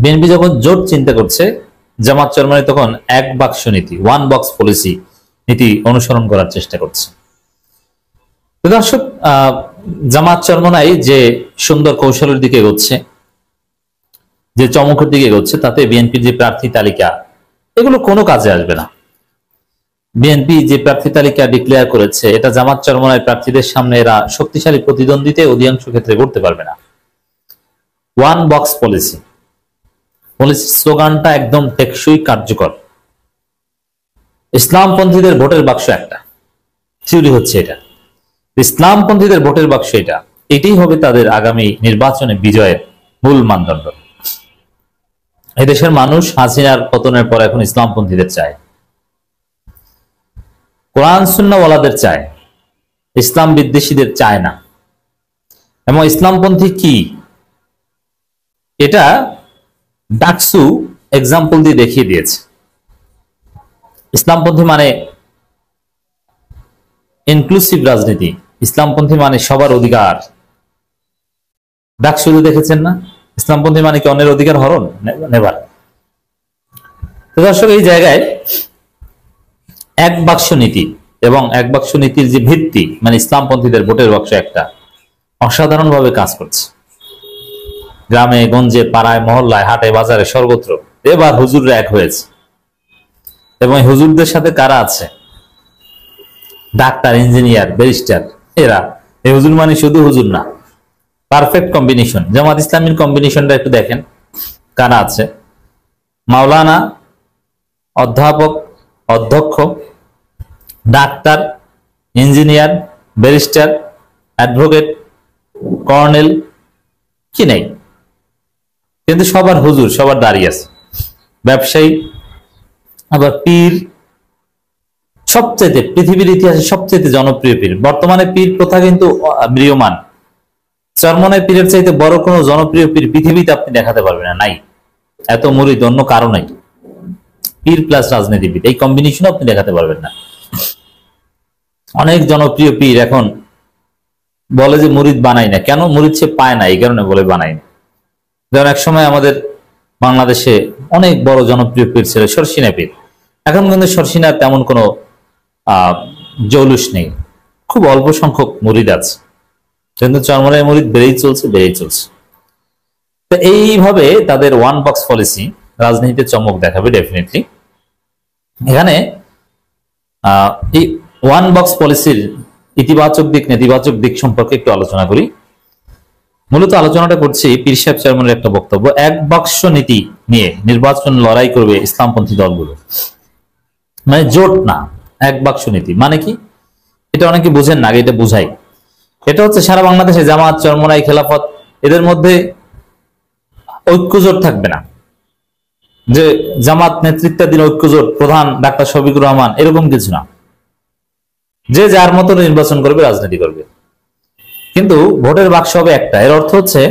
BNP যখন জোট চিন্তা করছে, জামাত চরমনাই তখন এক বাক্স নীতি, ওয়ান বক্স পলিসি নীতি অনুসরণ করার চেষ্টা করছে। দর্শক, জামাত চরমনাই যে সুন্দর কৌশলের দিকে এগোচ্ছে, যে চমকের দিকে এগোচ্ছে, তাতে বিএনপির যে প্রার্থী তালিকা, এগুলো কোনো কাজে আসবে না। বিএনপি যে প্রার্থী তালিকা ডিক্লেয়ার করেছে, এটা জামাত চরমনাই প্রার্থীদের সামনে এরা শক্তিশালী প্রতিদ্বন্দ্বিতায় অধিকাংশ ক্ষেত্রে করতে পারবে না। ওয়ান বক্স পলিসি স্লোগানটা একদম টেকসই, কার্যকর। ইসলামপন্থীদের ভোটের বাক্স একটা, থিওরি হচ্ছে এটা। ইসলামপন্থীদের ভোটের বাক্স এটা, এটাই হবে তাদের আগামী নির্বাচনে বিজয়ের মূল মানদণ্ড। এদেশের মানুষ হাসিনার পতনের পর এখন ইসলামপন্থীদের চায়, কোরআন সুন্নাহওয়ালাদের চায়, ইসলাম বিদ্বেষীদের চায় না। এবং ইসলামপন্থী কি, এটা ডাকসু এক্সাম্পল দিয়ে দেখিয়ে দিয়েছে। ইসলামপন্থী মানে ইনক্লুসিভ রাজনীতি, ইসলামপন্থী মানে সবার অধিকার। ডাকসু দেখেছেন না? ইসলামপন্থী মানে কি অন্যের অধিকার হরণ? নেভার। দর্শক, এই জায়গায় এক বাক্স নীতি এবং এক বাক্স নীতির যে ভিত্তি, মানে ইসলামপন্থীদের ভোটের বাক্স একটা, অসাধারণভাবে কাজ করছে। গ্রামে গঞ্জে, পাড়ায় মহল্লায়, হাটে বাজারে, সর্বত্র এবার হুজুররা এক হয়েছে। এবং হুজুরদের সাথে কারা আছে? Doctor, engineer, barrister. এরা, এই হুজুর মানে শুধু হুজুর না, পারফেক্ট কম্বিনেশন। জামাত ইসলামীর কম্বিনেশনটা একটু দেখেন কারা আছে। মাওলানা, অধ্যাপক, অধ্যক্ষ, doctor, engineer, barrister, advocate, colonel, কি নেই? কিন্তু সবার হুজুর, সবার দাঁড়িয়ে আছে। ব্যবসায়ী, আবার পীর, সবচেয়ে পৃথিবীর ইতিহাসে সবচেয়ে জনপ্রিয় পীর। বর্তমানে পীর প্রথা কিন্তু ম্রিয়মান। চরমনাই পীরের চাইতে বড় কোনো জনপ্রিয় পীর পৃথিবীতে আপনি দেখাতে পারবেন না, নাই। এত মুরিদ অন্য কারো নাই। পীর প্লাস রাজনীতিবিদ, এই কম্বিনেশন আপনি দেখাতে পারবেন না। অনেক জনপ্রিয় পীর এখন বলে যে মুরিদ বানাই না। কেন? মুরিদ সে পায় না, এই কারণে বলে বানাই না। যেমন এক সময় আমাদের বাংলাদেশে অনেক বড় জনপ্রিয় পীর ছিল শর্ষিনা পীর। এখন কিন্তু শর্ষিনার তেমন কোনো জৌলুস নেই, খুব অল্প সংখ্যক মুরিদ আছে। কিন্তু চরমনাই মুরিদ বেড়েই চলছে। তো এইভাবে তাদের ওয়ান বক্স পলিসি রাজনীতিতে চমক দেখাবে ডেফিনেটলি। এখানে এই ওয়ান বক্স পলিসির ইতিবাচক দিক, নেতিবাচক দিক সম্পর্কে একটু আলোচনা করি। মূলত আলোচনাটা করছি পীর সাহেব চেয়ারম্যানের একটা বক্তব্য। এক বাক্স নীতি নিয়ে নির্বাচন লড়াই করবে ইসলামপন্থী দলগুলো, মানে জোট না, এক বাক্স নীতি মানে কি? এটা অনেকে বুঝেন না, আগে এটা বুঝাই। এটা হচ্ছে সারা বাংলাদেশে জামাত, চরমনাই, খেলাফত, এদের মধ্যে ঐক্যজোট থাকবে না। যে জামাত নেতৃত্বাধীন ঐক্যজোট, প্রধান ডাক্তার শফিকুর রহমান, এরকম কিছু না। যে যার মতো নির্বাচন করবে, রাজনীতি করবে, কিন্তু ভোটের বাক্স হবে একটা। এর অর্থ হচ্ছে,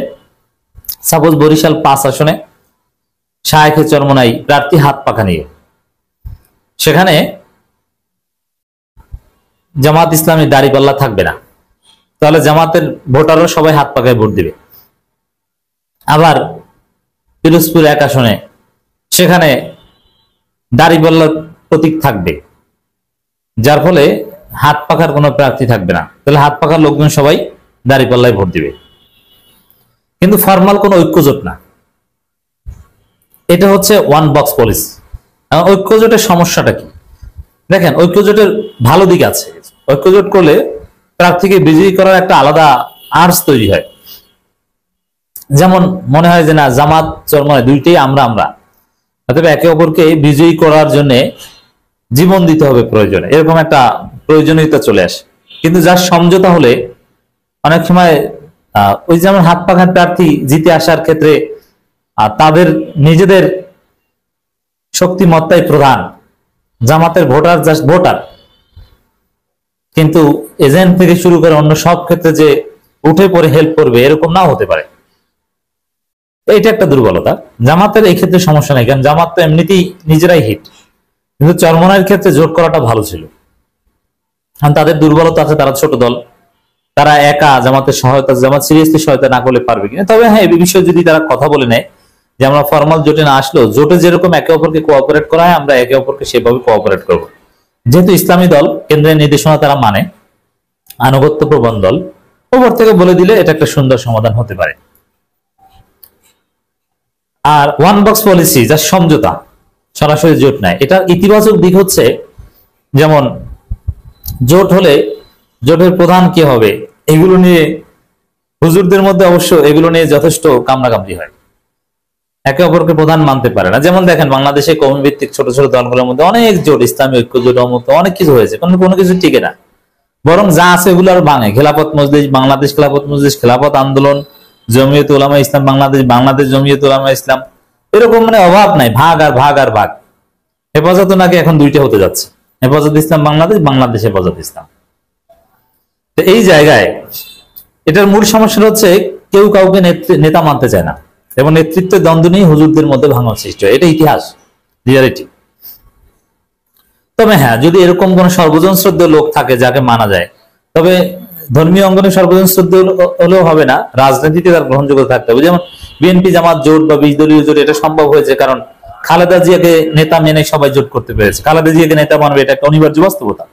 সাপোজ বরিশাল 5 আসনে শায়েখে চরমনাই প্রার্থী হাত পাখা নিয়ে, সেখানে জামাত ইসলামী দাঁড়িপাল্লা থাকবে না, তাহলে জামাতের ভোটারও সবাই হাত পাখায় ভোট দিবে। আবার পিরোজপুর 1 আসনে সেখানে দাঁড়িপাল্লার প্রতীক থাকবে, যার ফলে হাত পাখার কোনো প্রার্থী থাকবে না, তাহলে হাত পাখার লোকজন সবাই দাঁড়িপাল্লায় ভোট দিবে। কিন্তু ফরমাল কোনো ঐক্যজোট না। এটা হচ্ছে ওয়ান বক্স পলিসি। ঐক্যজোটের সমস্যাটা কি দেখেন? ঐক্যজোটের ভালো দিক আছে। ঐক্যজোট করলে প্রার্থীকে বিজয়ী করার একটা আলাদা আর্টস তৈরি হয়। যেমন মনে হয় যে না, জামাত চরমনাই দুইটাই আমরা, অথবা একে অপরকে বিজয়ী করার জন্য জীবন দিতে হবে প্রয়োজনে, এরকম একটা প্রয়োজনীয়তা চলে আসে। কিন্তু যার সমঝোতা হলে অনেক সময় ওই যেমন হাত পাখার প্রার্থী জিতে আসার ক্ষেত্রে তাদের নিজেদের শক্তিমত্তাই প্রধান, জামাতের ভোটার জাস্ট ভোটার, কিন্তু এজেন্ট থেকে শুরু করে অন্য সব ক্ষেত্রে যে উঠে পড়ে হেল্প করবে, এরকম নাও হতে পারে। এটা একটা দুর্বলতা। জামাতের এই ক্ষেত্রে সমস্যা নাই, কারণ জামাত তো এমনিতেই নিজেরাই হিট। কিন্তু চরমনাইয়ের ক্ষেত্রে জোট করাটা ভালো ছিল। কারণ তাদের দুর্বলতা আছে, তারা ছোট দল, তারা একা জামাতের সহায়তা, জামাত সিরিয়াসলি সহায়তা না করলে পারবে কিনা। তবে হ্যাঁ, এই বিষয়ে যদি তারা কথা বলে নেয়, যে আমরা ফর্মাল জোটে না আসলেও জোটে যেরকম একে অপরকে কোঅপারেট করা হয় আমরা একে অপরকে সেভাবে কোঅপারেট করব। যেহেতু ইসলামী দল কেন্দ্রের নির্দেশনা তারা মানে, আনুগত্য প্রবণ দল, উপর থেকে বলে দিলে এটা একটা সুন্দর সমাধান হতে পারে। আর ওয়ান বক্স পলিসি, যা সমঝোতা, সরাসরি জোট নাই, এটার ইতিবাচক দিক হচ্ছে যেমন জোট হলে জোটের প্রধান কি হবে এগুলো নিয়ে হুজুরদের মধ্যে অবশ্য এগুলো নিয়ে যথেষ্ট কামড়াকামড়ি হয়, একে অপরকে প্রধান মানতে পারে না। যেমন দেখেন বাংলাদেশে কওমি ভিত্তিক ছোট ছোট দলগুলোর মধ্যে অনেক জোট, ইসলামী ঐক্য জোট, অনেক কিছু হয়েছে, কোনো কিছু টিকে না, বরং যা আছে এগুলো আর ভাঙে। খেলাফত মজলিস, বাংলাদেশ খেলাফত মজলিস, খেলাফত আন্দোলন, জমিয়ত উলামা ইসলাম বাংলাদেশ, বাংলাদেশ জমিয়ত উলামা ইসলাম, এরকম মানে অভাব নাই, ভাগ আর ভাগ আর ভাগ। হেফাজত নাকি এখন দুইটা হতে যাচ্ছে, হেফাজত ইসলাম বাংলাদেশ, বাংলাদেশ হেফাজত ইসলাম। তো এই জায়গায় এটার মূল সমস্যা হচ্ছে কেউ কাউকে নেতা মানতে চায় না এবং নেতৃত্বের দ্বন্দ্ব নিয়ে হুজুরদের মধ্যে ভাঙন সৃষ্টি হয়। এটা ইতিহাস, রিয়ালিটি। তবে হ্যাঁ, যদি এরকম কোন সর্বজন শ্রদ্ধেয় লোক থাকে যাকে মানা যায়, তবে ধর্মীয় অঙ্গনে সর্বজন শ্রদ্ধেয় হলেও হবে না, রাজনীতিতে তার গ্রহণযোগ্যতা থাকতে হবে। যেমন বিএনপি জামাত জোট বা 20 দলীয় জোট, এটা সম্ভব হয়েছে কারণ খালেদা জিয়াকে নেতা মেনে সবাই জোট করতে পেরেছে। খালেদা জিয়াকে নেতা মানবে, এটা একটা অনিবার্য বাস্তবতা।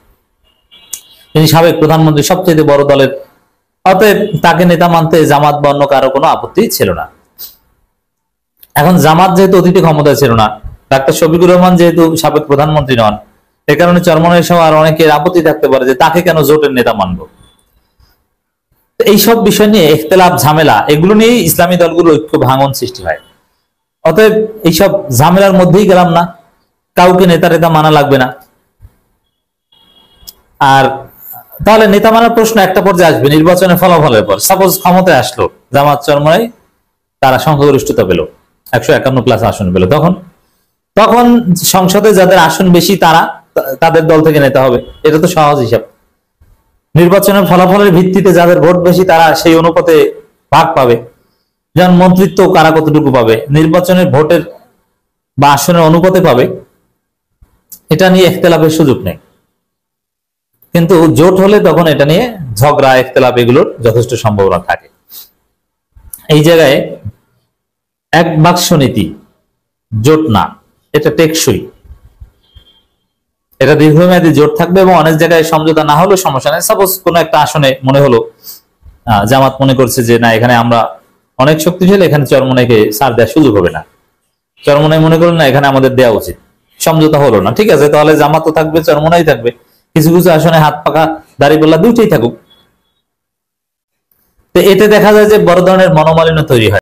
তিনি সাবেক প্রধানমন্ত্রী, সবচেয়ে বড় দলের, অতএব তাকে নেতা মানতে জামাত বা অন্য কারো কোনো আপত্তি ছিল না। এখন জামাত যেহেতু অতীতে ক্ষমতায় ছিল না, ডাক্তার শফিকুর রহমান যেহেতু সাবেক প্রধানমন্ত্রী নন, এ কারণে চরমনের সহ আর অনেকের আপত্তি থাকতে পারে যে তাকে কেন জোটের নেতা মানবো। এইসব বিষয় নিয়ে ইখতিলাফ, ঝামেলা, এগুলো নিয়েই ইসলামী দলগুলো ঐক্য ভাঙন সৃষ্টি হয়। অতএব এইসব ঝামেলার মধ্যেই গেলাম না, কাউকে নেতা মানা লাগবে না। আর তাহলে নেতা মানার প্রশ্ন একটা পর্যায়ে আসবে নির্বাচনের ফলাফলের পর। সাপোজ ক্ষমতায় আসলো জামাত, চরমনাই তারা সংখ্যাগরিষ্ঠতা পেল, 151+ আসন পেল, তখন সংসদে যাদের আসন বেশি তাদের দল থেকে নেতা হবে। এটা তো সহজ হিসাব। নির্বাচনের ফলাফলের ভিত্তিতে যাদের ভোট বেশি তারা সেই অনুপাতে ভাগ পাবে। যেমন মন্ত্রিত্ব কারা কতটুকু পাবে নির্বাচনের ভোটের বা আসনের অনুপাতে পাবে, এটা নিয়ে ইখতিলাফের সুযোগ নেই। কিন্তু জোট হলে তখন এটা নিয়ে ঝগড়া, ইখতিলাফ এগুলোর যথেষ্ট সম্ভাবনা থাকে। এই জায়গায় এক বাক্স নীতি জোট না, এটা টেকসই, এটা দীর্ঘমেয়াদী জোট থাকবে এবং অনেক জায়গায় সমঝোতা না হলেও সমস্যা নেই। সাপোজ কোনো একটা আসনে মনে হলো জামাত মনে করছে যে না, এখানে আমরা অনেক শক্তিশালী, এখানে চরমনাইকে ছাড় দেওয়ার সুযোগ হবে না, চরমনাই মনে করলো না এখানে আমাদের দেওয়া উচিত, সমঝোতা হলো না, ঠিক আছে, তাহলে জামাতও থাকবে, চরমনাই থাকবে, কিছু কিছু আসনে হাত পাকা দাঁড়িপাল্লা দুইটাই থাকুক। তো এতে দেখা যায় যে বড় ধরনের মনোমালিন্য তৈরি হয়।